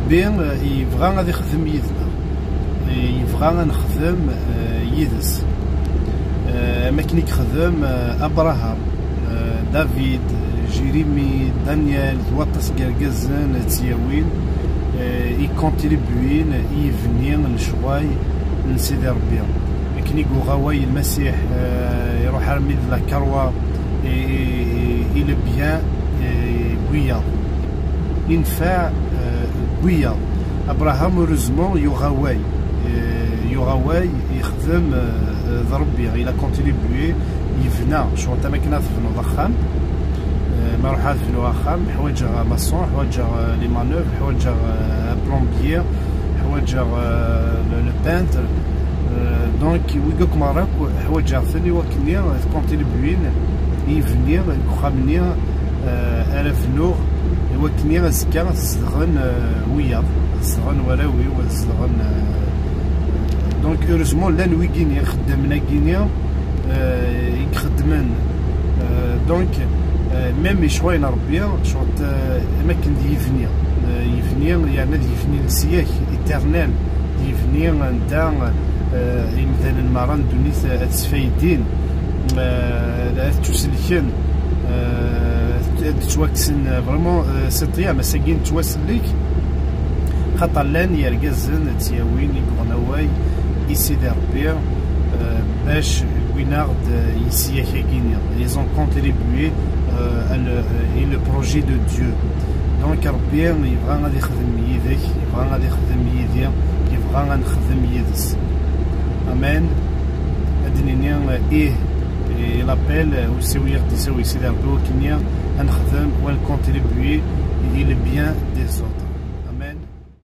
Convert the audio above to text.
ربي يبغى غادي يخدم يدنا، يبغى نخدم يدس. ما كان يخدم ابراهام، دافيد، جيريمي، دانيال، توطس كاركازن تياوين يكونتريبوين يفني لشواي نسيدي ربي. كان يقول غواي المسيح يروح رمي لا كروه الى بيان بويا ينفع بويا. ابراهام روزمون يغواي يخدم ربي الى كونتريبوي يفنى. شو انت ما كنا تفنو ضخام ما روح تفنو ضخام، حوايج ماسون، حوايج لي مانوف، حوايج بلومبيير، حوايج لو بانتر. دونك ويقولك مراك حوايج ثاني وكني كونتريبوين يفني خامني الفنور وكني زكا صغن ويا صغن وراوي وصغن. دونك هوريزمون لان ويكينيا خدامنا كينيا يخدمن. دونك ميم شوين ربي شوط اماكن دي يفني يعني يفني السياك ايترنال يفني نتا مثلا المران دونيت تسفايدين تسلكن تواكسن فريمون سطيا مساكين تواسلك خاطر لان يركزن تياوين يكونواي يسيدي ربي باش وينارد يسيا كينيا. Ils ont contribué le projet de Dieu. Donc ربي يبغى غادي يخدم يديك، يبغى غادي يخدم يدي، يبغى غنخدم يدس. امان. ادنيني لابيل وسوي تسوي سيدي ربي وكنيا نخدم ونكونتريبوي لي بيان دي زوطر.